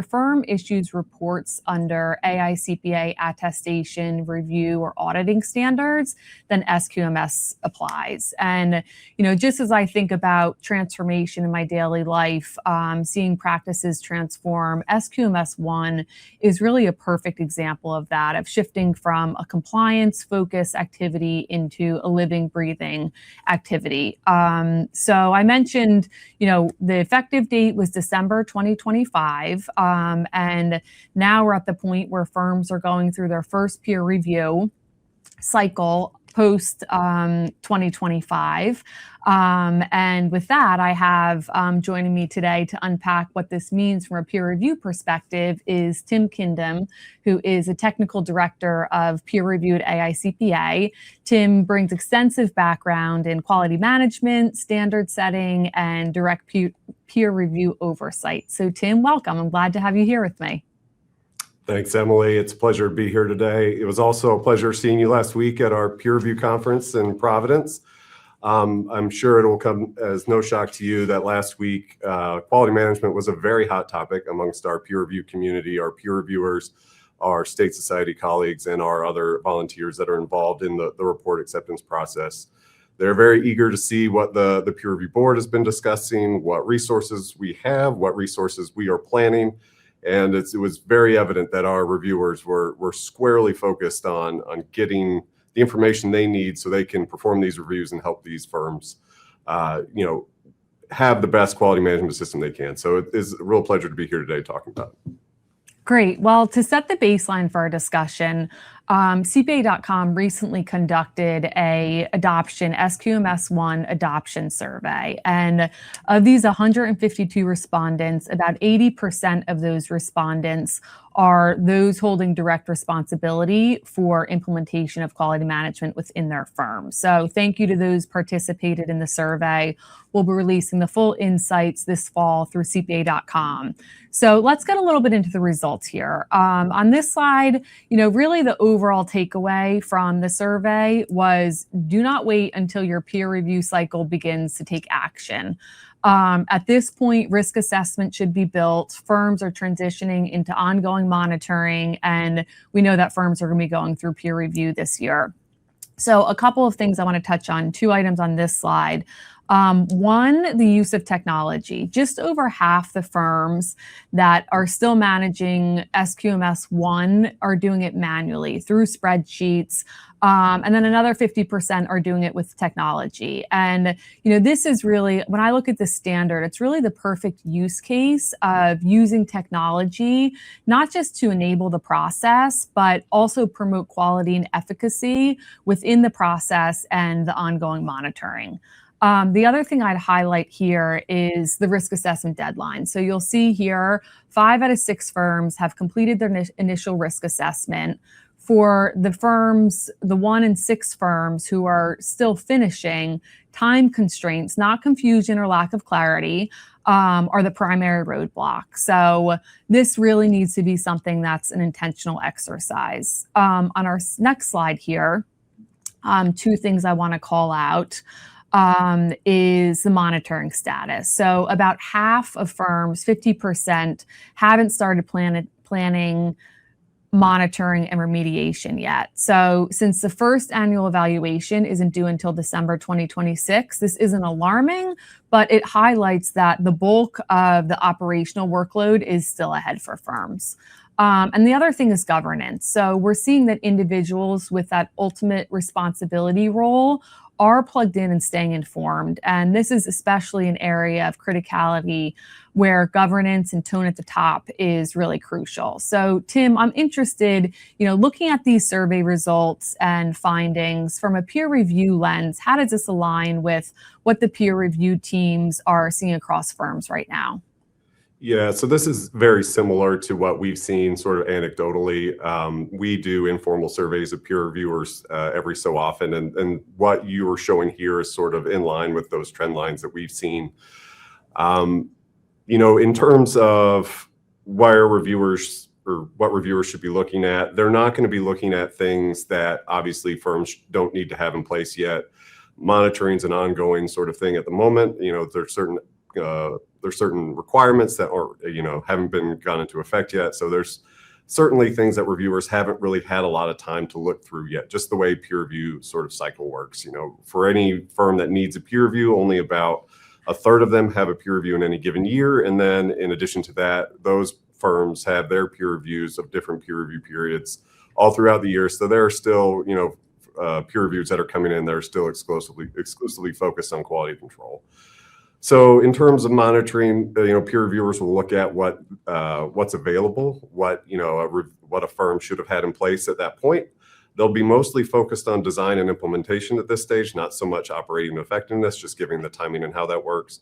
firm issues reports under AICPA attestation, review, or auditing standards, then SQMS applies. And you know, just as I think about transformation in my daily life, seeing practices transform, SQMS 1 is really a perfect example of that, of shifting from a compliance focused activity into a living, breathing activity. So I mentioned, you know, the effective date was December 2025, and now we're at the point where firms are going through their first peer review cycle post 2025. And with that, I have joining me today to unpack what this means from a peer review perspective is Tim Kindem, who is a technical director of peer review at AICPA. Tim brings extensive background in quality management, standard setting, and direct peer review oversight. So Tim, welcome. I'm glad to have you here with me. Thanks, Emily. It's a pleasure to be here today. It was also a pleasure seeing you last week at our peer review conference in Providence. I'm sure it will come as no shock to you that last week, quality management was a very hot topic amongst our peer review community, our peer reviewers, our state society colleagues, and our other volunteers that are involved in the report acceptance process. They're very eager to see what the peer review board has been discussing, what resources we have, what resources we are planning. And it was very evident that our reviewers were squarely focused on getting the information they need so they can perform these reviews and help these firms, you know, have the best quality management system they can. So it is a real pleasure to be here today talking about it. Great. Well, to set the baseline for our discussion, CPA.com recently conducted a adoption SQMS 1 adoption survey. And of these 152 respondents, about 80% of those respondents are those holding direct responsibility for implementation of quality management within their firm. So thank you to those participated in the survey. We'll be releasing the full insights this fall through CPA.com. So let's get a little bit into the results here. On this slide, you know, really the overall takeaway from the survey was do not wait until your peer review cycle begins to take action. At this point, risk assessment should be built. Firms are transitioning into ongoing monitoring, and we know that firms are going to be going through peer review this year. So a couple of things I want to touch on, 2 items on this slide. One, the use of technology. Just over half the firms that are still managing SQMS 1 are doing it manually through spreadsheets. And then another 50% are doing it with technology. And, you know, this is really, when I look at the standard, it's really the perfect use case of using technology, not just to enable the process, but also promote quality and efficacy within the process and the ongoing monitoring. The other thing I'd highlight here is the risk assessment deadline. So you'll see here, 5 out of 6 firms have completed their initial risk assessment. For the firms, the 1 in 6 firms who are still finishing, time constraints, not confusion or lack of clarity, are the primary roadblock. So this really needs to be something that's an intentional exercise. On our next slide here, 2 things I want to call out. Is the monitoring status. So about half of firms, 50%, haven't started planning monitoring and remediation yet. So since the first annual evaluation isn't due until December 2026, this isn't alarming, but it highlights that the bulk of the operational workload is still ahead for firms. And the other thing is governance. So we're seeing that individuals with that ultimate responsibility role are plugged in and staying informed. And this is especially an area of criticality where governance and tone at the top is really crucial. So Tim, I'm interested, looking at these survey results and findings from a peer review lens, how does this align with what the peer review teams are seeing across firms right now? Yeah, so this is very similar to what we've seen sort of anecdotally. We do informal surveys of peer reviewers every so often, and what you are showing here is sort of in line with those trend lines that we've seen. In terms of why are reviewers or what reviewers should be looking at, they're not going to be looking at things that obviously firms don't need to have in place yet. Monitoring is an ongoing sort of thing at the moment. There's certain requirements that are, haven't been gone into effect yet. So there's certainly things that reviewers haven't really had a lot of time to look through yet, just the way peer review sort of cycle works. For any firm that needs a peer review, only about a third of them have a peer review in any given year. And then in addition to that, those firms have their peer reviews of different peer review periods all throughout the year. So there are still, peer reviews that are coming in that are still exclusively focused on quality control. So in terms of monitoring, peer reviewers will look at what's available, what a firm should have had in place at that point. They'll be mostly focused on design and implementation at this stage, not so much operating effectiveness, just giving the timing and how that works.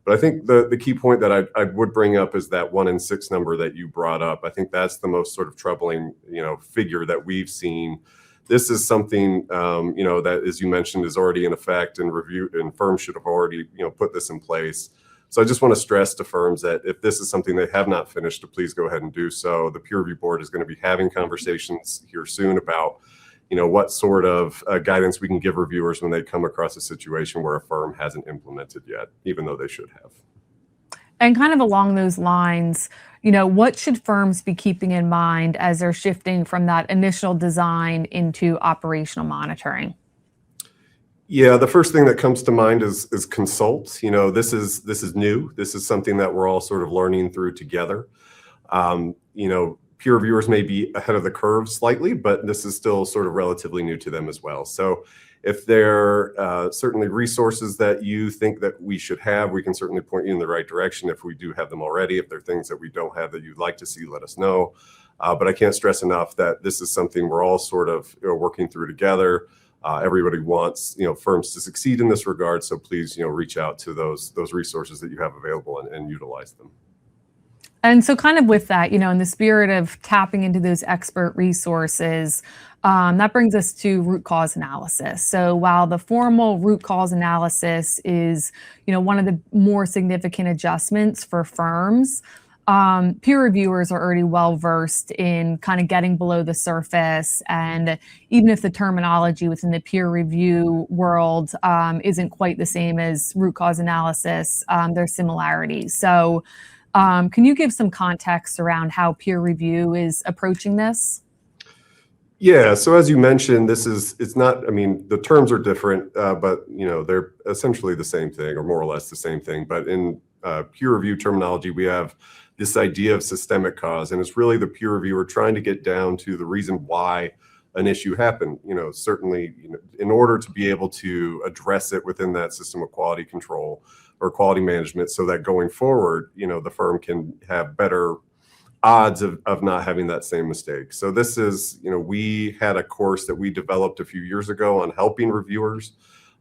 But I think the key point that I would bring up is that 1 in 6 number that you brought up. I think that's the most sort of troubling, figure that we've seen. This is something, that, as you mentioned, is already in effect, and firms should have already, put this in place. So I just want to stress to firms that if this is something they have not finished, to please go ahead and do so. The peer review board is going to be having conversations here soon about, what sort of guidance we can give reviewers when they come across a situation where a firm hasn't implemented yet, even though they should have. And kind of along those lines, what should firms be keeping in mind as they're shifting from that initial design into operational monitoring? Yeah, the first thing that comes to mind is consult. This is new. This is something that we're all sort of learning through together. Peer reviewers may be ahead of the curve slightly, but this is still sort of relatively new to them as well. So if there are certainly resources that you think that we should have, we can certainly point you in the right direction if we do have them already. If there are things that we don't have that you'd like to see, let us know. But I can't stress enough that this is something we're all sort of working through together. Everybody wants firms to succeed in this regard. So please reach out to those resources that you have available and utilize them. And so kind of with that, in the spirit of tapping into those expert resources, that brings us to root cause analysis. So while the formal root cause analysis is, one of the more significant adjustments for firms, peer reviewers are already well versed in kind of getting below the surface. And even if the terminology within the peer review world isn't quite the same as root cause analysis, there's similarities. So can you give some context around how peer review is approaching this? Yeah, so as you mentioned, the terms are different, but they're essentially the same thing, or more or less the same thing. But in peer review terminology, we have this idea of systemic cause, and it's really the peer reviewer trying to get down to the reason why an issue happened. Certainly, in order to be able to address it within that system of quality control or quality management, so that going forward, the firm can have better odds of not having that same mistake. So this is, we had a course that we developed a few years ago on helping reviewers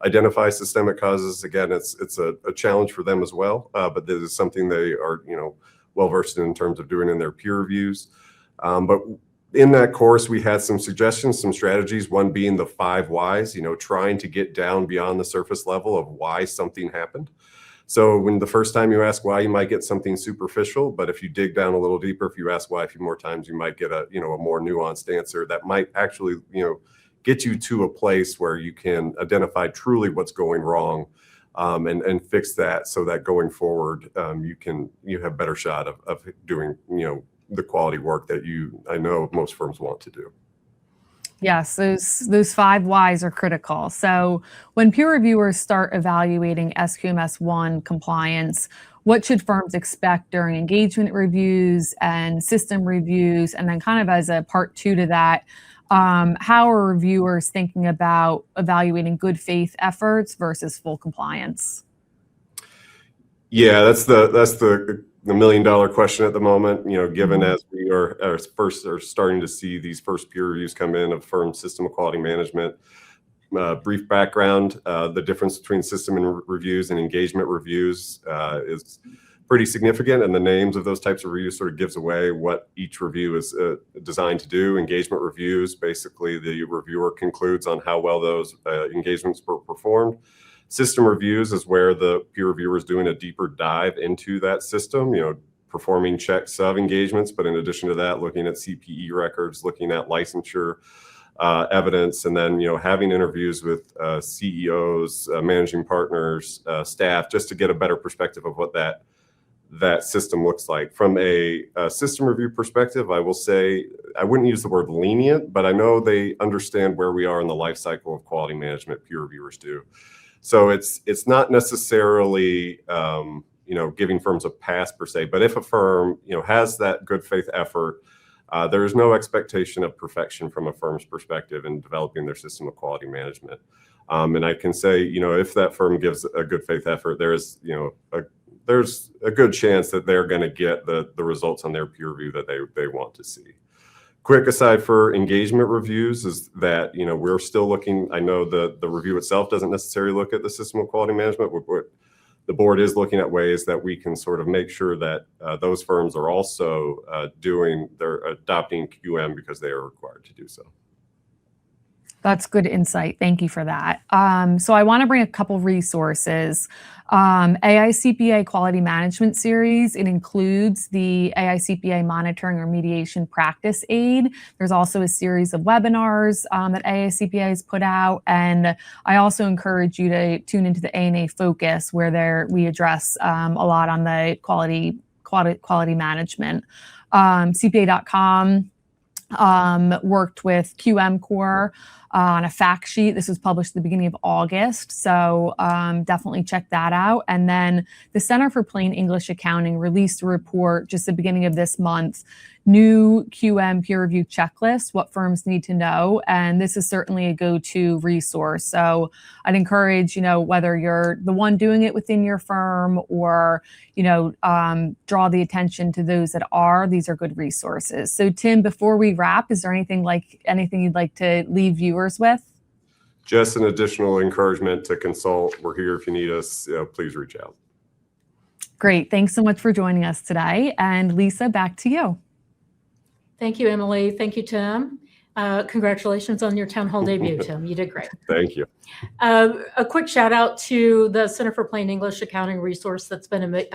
identify systemic causes. Again, it's a challenge for them as well, but this is something they are, well versed in terms of doing in their peer reviews. But in that course, we had some suggestions, some strategies, one being the 5 whys, trying to get down beyond the surface level of why something happened. So when the first time you ask why, you might get something superficial, but if you dig down a little deeper, if you ask why a few more times, you might get a more nuanced answer that might actually, get you to a place where you can identify truly what's going wrong, and fix that, so that going forward, you have better shot of doing, the quality work that I know most firms want to do. Yes, those 5 whys are critical. So when peer reviewers start evaluating SQMS 1 compliance, what should firms expect during engagement reviews and system reviews? And then kind of as a part 2 to that, how are reviewers thinking about evaluating good faith efforts versus full compliance? Yeah, that's the $1 million question at the moment, given as we are starting to see these first peer reviews come in of firm system of quality management. Brief background, the difference between system and reviews and engagement reviews is pretty significant, and the names of those types of reviews sort of gives away what each review is designed to do. Engagement reviews, basically the reviewer concludes on how well those engagements were performed. System reviews is where the peer reviewer is doing a deeper dive into that system, performing checks of engagements, but in addition to that, looking at CPE records, looking at licensure evidence, and then having interviews with CEOs, managing partners, staff, just to get a better perspective of what that system looks like. From a system review perspective, I will say I wouldn't use the word lenient, but I know they understand where we are in the life cycle of quality management. Peer reviewers do. So it's not necessarily giving firms a pass per se, but if a firm has that good faith effort, there is no expectation of perfection from a firm's perspective in developing their system of quality management. And I can say if that firm gives a good faith effort, there's a good chance that they're going to get the results on their peer review that they want to see. Quick aside for engagement reviews is that, we're still looking, I know the review itself doesn't necessarily look at the system of quality management, but the board is looking at ways that we can sort of make sure that those firms are also adopting QM because they are required to do so. That's good insight. Thank you for that. So I want to bring a couple resources. AICPA Quality Management Series, it includes the AICPA Monitoring Remediation Practice Aid. There's also a series of webinars that AICPA has put out. And I also encourage you to tune into the A&A Focus, where we address a lot on the quality management. CPA.com worked with QM Core on a fact sheet. This was published at the beginning of August, so definitely check that out. And then the Center for Plain English Accounting released a report just the beginning of this month, new QM peer review checklist, what firms need to know. And this is certainly a go-to resource. So I'd encourage, whether you're the one doing it within your firm or, draw the attention to those that are. These are good resources. So Tim, before we wrap, is there anything you'd like to leave viewers with? Just an additional encouragement to consult. We're here if you need us. Please reach out. Great. Thanks so much for joining us today. And Lisa, back to you. Thank you, Emily. Thank you, Tim. Congratulations on your town hall debut, Tim. You did great. Thank you. A quick shout out to the Center for Plain English Accounting resource that's been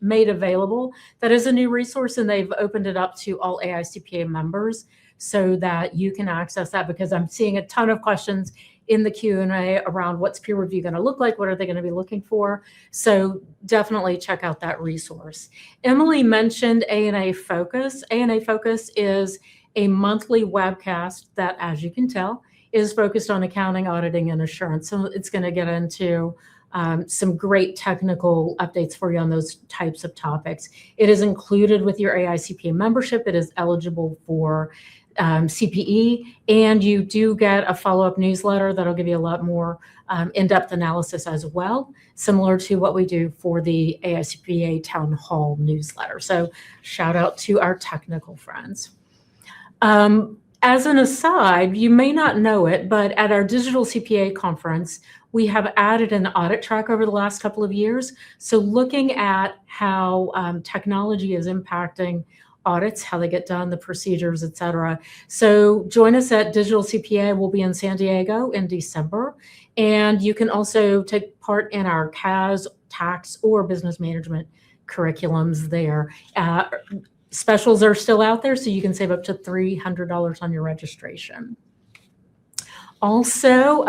made available. That is a new resource, and they've opened it up to all AICPA members so that you can access that, because I'm seeing a ton of questions in the Q&A around what's peer review going to look like, what are they going to be looking for. So definitely check out that resource. Emily mentioned A&A Focus. A&A Focus is a monthly webcast that, as you can tell, is focused on accounting, auditing, and assurance. So it's going to get into some great technical updates for you on those types of topics. It is included with your AICPA membership. It is eligible for CPE, and you do get a follow-up newsletter that'll give you a lot more in-depth analysis as well, similar to what we do for the AICPA Town Hall newsletter. So shout out to our technical friends. As an aside, you may not know it, but at our digital CPA conference, we have added an audit track over the last couple of years. So looking at how technology is impacting audits, how they get done, the procedures, et cetera. So join us at Digital CPA. We'll be in San Diego in December. And you can also take part in our CAS, tax, or business management curriculums there. Specials are still out there, so you can save up to $300 on your registration. Also,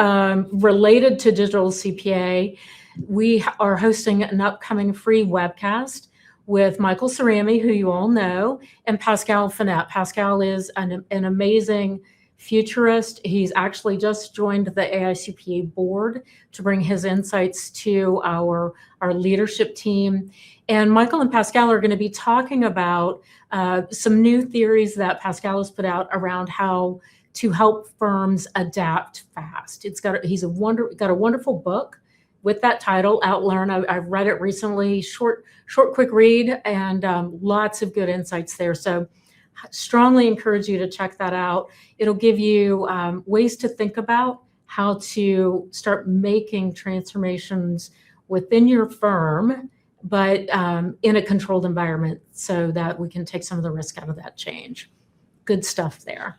related to Digital CPA, we are hosting an upcoming free webcast with Michael Cerami, who you all know, and Pascal Finette. Pascal is an amazing futurist. He's actually just joined the AICPA board to bring his insights to our leadership team. And Michael and Pascal are going to be talking about some new theories that Pascal has put out around how to help firms adapt fast. He's got a wonderful book with that title, Outlearn. I've read it recently, short, quick read, and lots of good insights there. So strongly encourage you to check that out. It'll give you ways to think about how to start making transformations within your firm, but in a controlled environment so that we can take some of the risk out of that change. Good stuff there.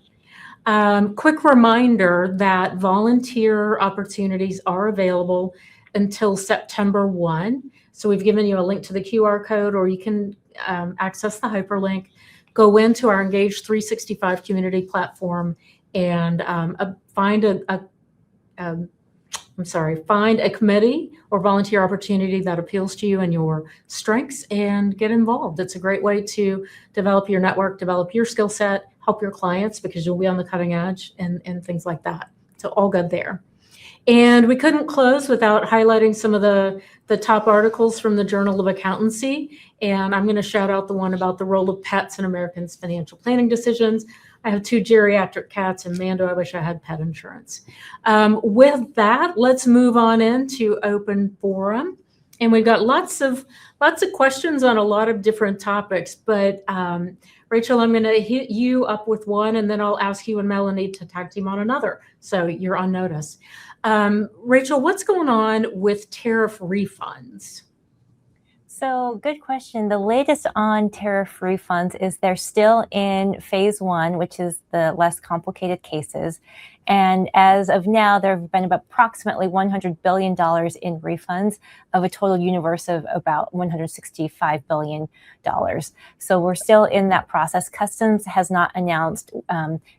Quick reminder that volunteer opportunities are available until September 1. So we've given you a link to the QR code, or you can access the hyperlink, go into our Engage 365 community platform and find a committee or volunteer opportunity that appeals to you and your strengths and get involved. It's a great way to develop your network, develop your skill set, help your clients because you'll be on the cutting edge and things like that. So all good there. And we couldn't close without highlighting some of the top articles from the Journal of Accountancy. And I'm going to shout out the one about the role of pets in Americans' financial planning decisions. I have 2 geriatric cats, and man, do I wish I had pet insurance. With that, let's move on into open forum. And we've got lots of questions on a lot of different topics. But Rachel, I'm going to hit you up with one, and then I'll ask you and Melanie to tag team on another. So you're on notice. Rachel, what's going on with tariff refunds? So good question. The latest on tariff refunds is they're still in phase 1, which is the less complicated cases. And as of now, there have been about approximately $100 billion in refunds of a total universe of about $165 billion. So we're still in that process. Customs has not announced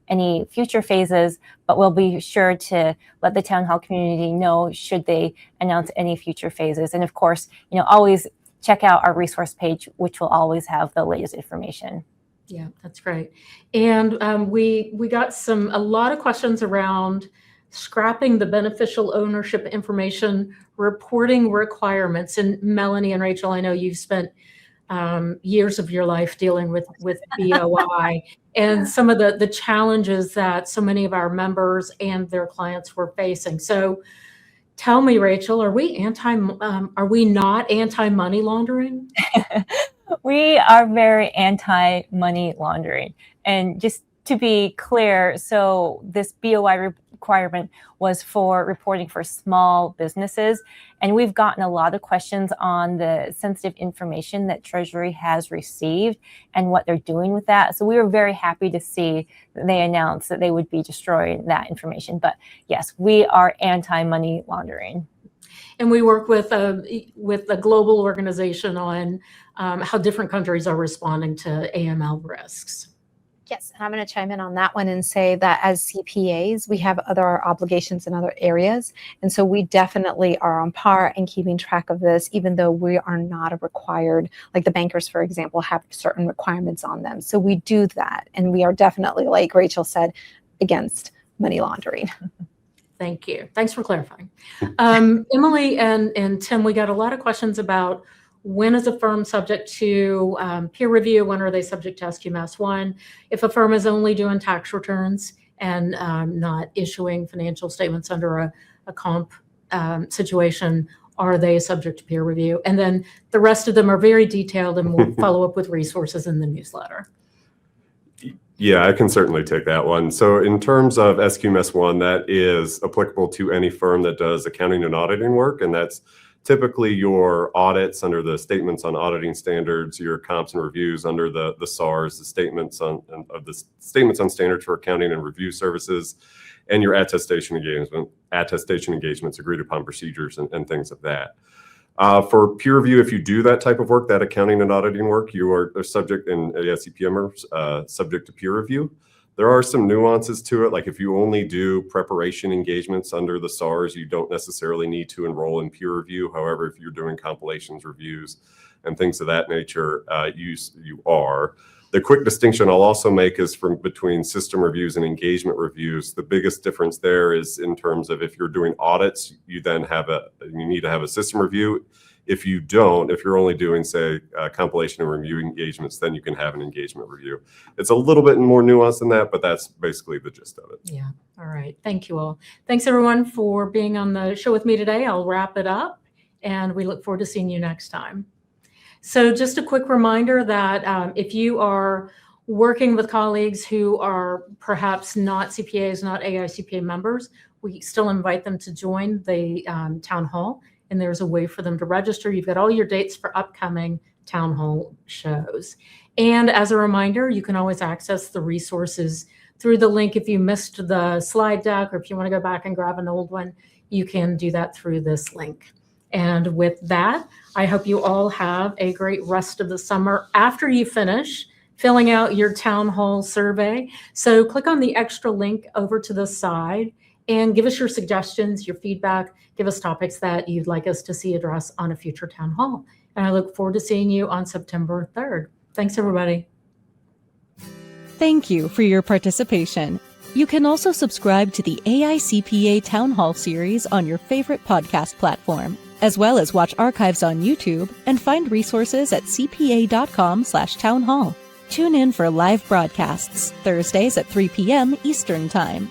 any future phases, but we'll be sure to let the town hall community know should they announce any future phases. And of course, always check out our resource page, which will always have the latest information. Yeah, that's great. And we got a lot of questions around scrapping the beneficial ownership information reporting requirements. And Melanie and Rachel, I know you've spent years of your life dealing with BOI and some of the challenges that so many of our members and their clients were facing. So tell me, Rachel, are we not anti-money laundering? We are very anti-money laundering. And just to be clear, so this BOI requirement was for reporting for small businesses. And we've gotten a lot of questions on the sensitive information that Treasury has received and what they're doing with that. So we were very happy to see that they announced that they would be destroying that information. But yes, we are anti-money laundering. And we work with a global organization on how different countries are responding to AML risks. Yes, and I'm going to chime in on that one and say that as CPAs, we have other obligations in other areas. And so we definitely are on par in keeping track of this, even though we are not required, like the bankers, for example, have certain requirements on them. So we do that. And we are definitely, like Rachel said, against money laundering. Thank you. Thanks for clarifying. Emily and Tim, we got a lot of questions about when is a firm subject to peer review? When are they subject to SQMS 1? If a firm is only doing tax returns and not issuing financial statements under a comp situation, are they subject to peer review? And then the rest of them are very detailed, and we'll follow up with resources in the newsletter. Yeah, I can certainly take that one. So in terms of SQMS 1, that is applicable to any firm that does accounting and auditing work, and that's typically your audits under the statements on auditing standards, your comps and reviews under the SARS, the statements on standards for accounting and review services, and your attestation engagements, agreed upon procedures, and things of that. For peer review, if you do that type of work, that accounting and auditing work, you are subject, and AICPM subject to peer review. There are some nuances to it. Like if you only do preparation engagements under the SARS, you don't necessarily need to enroll in peer review. However, if you're doing compilations, reviews, and things of that nature, you are. The quick distinction I'll also make is between system reviews and engagement reviews. The biggest difference there is in terms of if you're doing audits, you need to have a system review. If you don't, if you're only doing, say, compilation and review engagements, then you can have an engagement review. It's a little bit more nuanced than that, but that's basically the gist of it. Yeah. All right. Thank you all. Thanks everyone for being on the show with me today. I'll wrap it up and we look forward to seeing you next time. So just a quick reminder that if you are working with colleagues who are perhaps not CPAs, not AICPA members, we still invite them to join the town hall, and there's a way for them to register. You've got all your dates for upcoming town hall shows. And as a reminder, you can always access the resources through the link. If you missed the slide deck or if you want to go back and grab an old one, you can do that through this link. And with that, I hope you all have a great rest of the summer after you finish filling out your town hall survey. So click on the extra link over to the side and give us your suggestions, your feedback, give us topics that you'd like us to see addressed on a future town hall. And I look forward to seeing you on September 3rd. Thanks, everybody. Thank you for your participation. You can also subscribe to the AICPA Town Hall series on your favorite podcast platform, as well as watch archives on YouTube and find resources at cpa.com/townhall. Tune in for live broadcasts Thursdays at 3 p.m. Eastern Time.